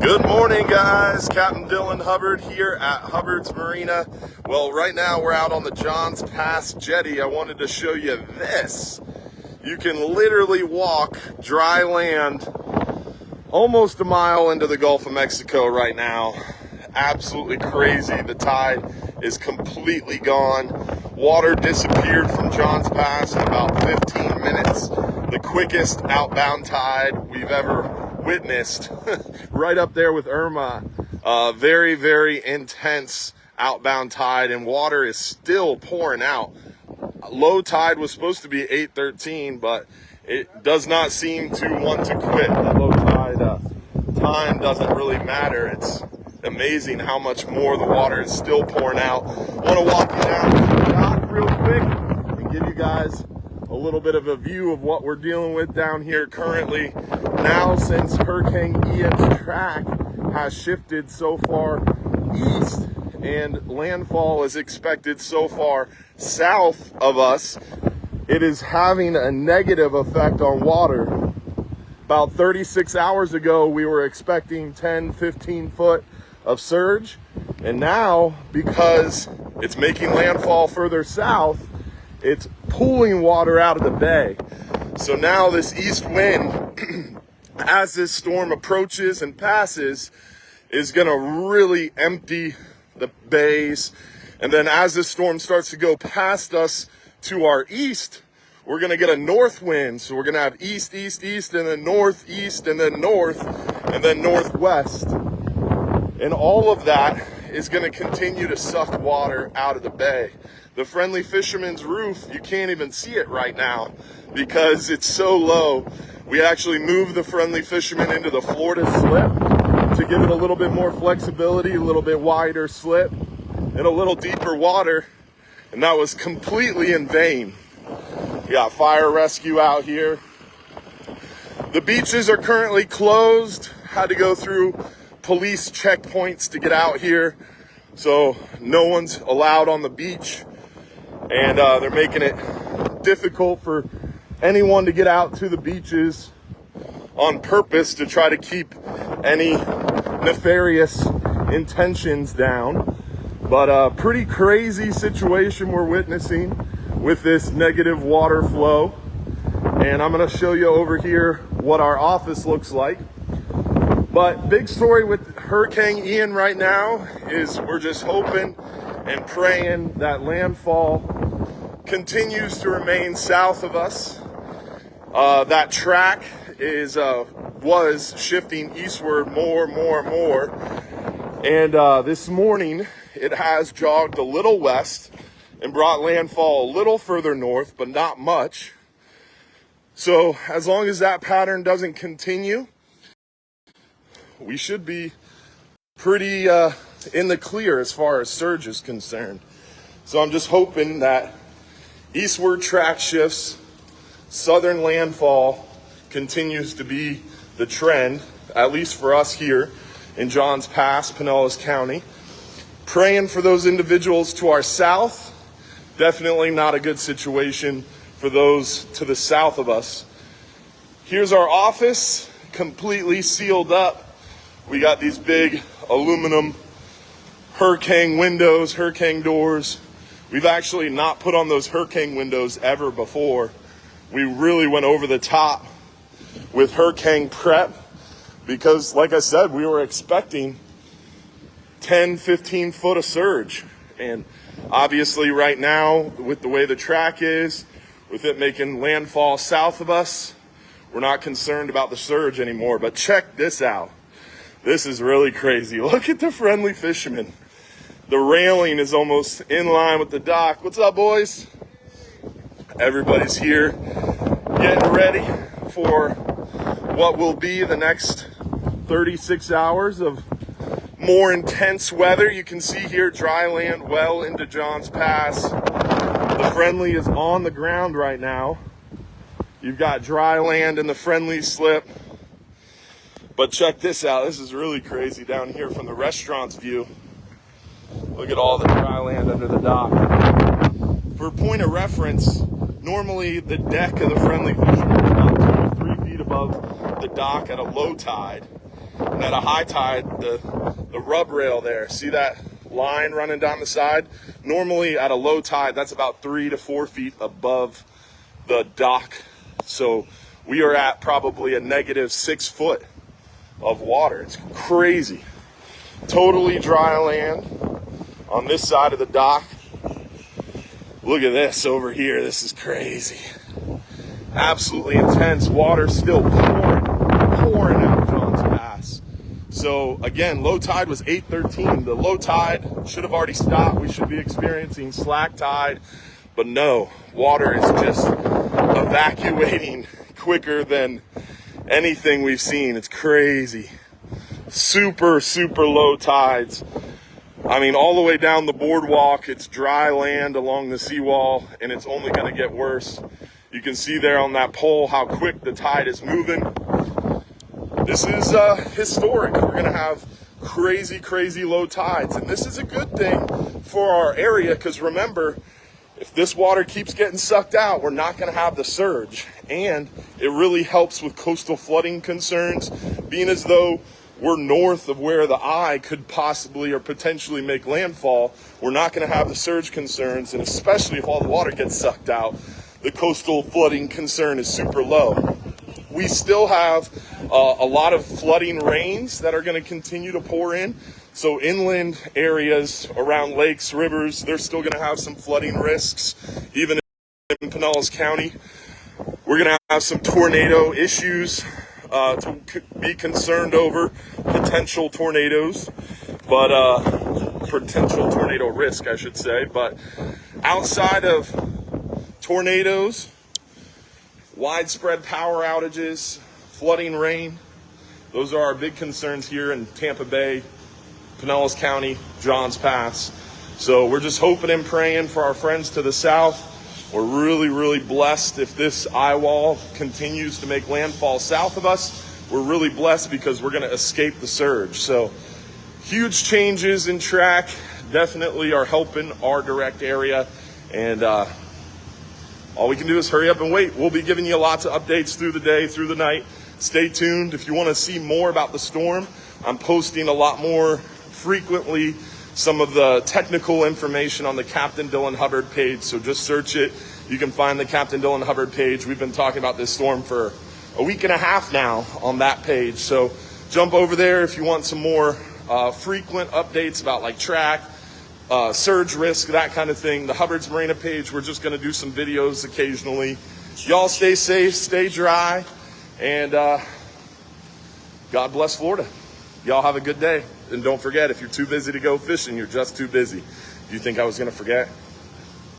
Good morning, guys. Captain Dylan Hubbard here at Hubbard's Marina. Well, right now we're out on the Johns Pass jetty. I wanted to show you this. You can literally walk dry land almost a mile into the Gulf of Mexico right now. Absolutely crazy. The tide is completely gone. Water disappeared from Johns Pass in about 15 minutes. The quickest outbound tide we've ever witnessed. Right up there with Irma. Very, very intense outbound tide, and water is still pouring out. Low tide was supposed to be 8:13, but it does not seem to want to quit. The low tide time doesn't really matter. It's amazing how much more the water is still pouring out. I want to walk you down to the dock real quick and give you guys a little bit of a view of what we're dealing with down here currently. Now, since Hurricane Ian's track has shifted so far east and landfall is expected so far south of us, it is having a negative effect on water. About 36 hours ago, we were expecting 10, 15 foot of surge. And now, because it's making landfall further south, it's pulling water out of the bay. So now this east wind, as this storm approaches and passes, is gonna really empty the bays. And then as this storm starts to go past us to our east, we're gonna get a north wind. So we're gonna have east, east, east, and then northeast, and then north, and then northwest. And all of that is gonna continue to suck water out of the bay. The Friendly Fisherman's roof, you can't even see it right now because it's so low. We actually moved the Friendly Fisherman into the Florida slip to give it a little bit more flexibility, a little bit wider slip, and a little deeper water. And that was completely in vain. We got fire rescue out here. The beaches are currently closed. Had to go through police checkpoints to get out here. So no one's allowed on the beach. And they're making it difficult for anyone to get out to the beaches on purpose to try to keep any nefarious intentions down. But a pretty crazy situation we're witnessing with this negative water flow. And I'm gonna show you over here what our office looks like. But big story with Hurricane Ian right now is we're just hoping and praying that landfall continues to remain south of us. That track was shifting eastward more. And this morning it has jogged a little west and brought landfall a little further north, but not much. So as long as that pattern doesn't continue, we should be pretty in the clear as far as surge is concerned. So I'm just hoping that eastward track shifts, southern landfall continues to be the trend, at least for us here in Johns Pass, Pinellas County. Praying for those individuals to our south. Definitely not a good situation for those to the south of us. Here's our office, completely sealed up. We got these big aluminum hurricane windows, hurricane doors. We've actually not put on those hurricane windows ever before. We really went over the top with hurricane prep because, like I said, we were expecting 10, 15 foot of surge. And obviously right now, with the way the track is, with it making landfall south of us, we're not concerned about the surge anymore. But check this out. This is really crazy. Look at the Friendly Fisherman. The railing is almost in line with the dock. What's up, boys? Everybody's here getting ready for what will be the next 36 hours of more intense weather. You can see here dry land well into Johns Pass. The Friendly is on the ground right now. You've got dry land in the Friendly slip. But check this out. This is really crazy down here from the restaurant's view. Look at all the dry land under the dock. For a point of reference, normally the deck of the Friendly Fisherman is about 2 or 3 feet above the dock at a low tide. And at a high tide, the rub rail there, see that line running down the side? Normally at a low tide, that's about 3 to 4 feet above the dock. So we are at probably a negative 6 foot of water. It's crazy. Totally dry land on this side of the dock. Look at this over here. This is crazy. Absolutely intense. Water still pouring out of Johns Pass. So again, low tide was 8:13. The low tide should have already stopped. We should be experiencing slack tide, but no, water is just evacuating quicker than anything we've seen. It's crazy. Super, super low tides. I mean, all the way down the boardwalk, it's dry land along the seawall, and it's only going to get worse. You can see there on that pole how quick the tide is moving. This is historic. We're going to have crazy, crazy low tides, and this is a good thing for our area, because remember, if this water keeps getting sucked out, we're not going to have the surge, and it really helps with coastal flooding concerns, being as though we're north of where the eye could possibly or potentially make landfall. We're not going to have the surge concerns, and especially if all the water gets sucked out, the coastal flooding concern is super low. We still have a lot of flooding rains that are going to continue to pour in. So inland areas around lakes, rivers, they're still going to have some flooding risks, even in Pinellas County. We're going to have some tornado issues to be concerned over, potential tornadoes, but potential tornado risk, I should say. But outside of tornadoes, widespread power outages, flooding rain, those are our big concerns here in Tampa Bay, Pinellas County, Johns Pass. So we're just hoping and praying for our friends to the south. We're really, really blessed if this eye wall continues to make landfall south of us. We're really blessed because we're going to escape the surge. So huge changes in track definitely are helping our direct area. And all we can do is hurry up and wait. We'll be giving you lots of updates through the day, through the night. Stay tuned. If you want to see more about the storm, I'm posting a lot more frequently some of the technical information on the Captain Dylan Hubbard page. So just search it. You can find the Captain Dylan Hubbard page. We've been talking about this storm for a week and a half now on that page. So jump over there if you want some more frequent updates about like track, surge risk, that kind of thing. The Hubbard's Marina page, we're just going to do some videos occasionally. Y'all stay safe, stay dry, and God bless Florida. Y'all have a good day. And don't forget, if you're too busy to go fishing, you're just too busy. Do you think I was going to forget?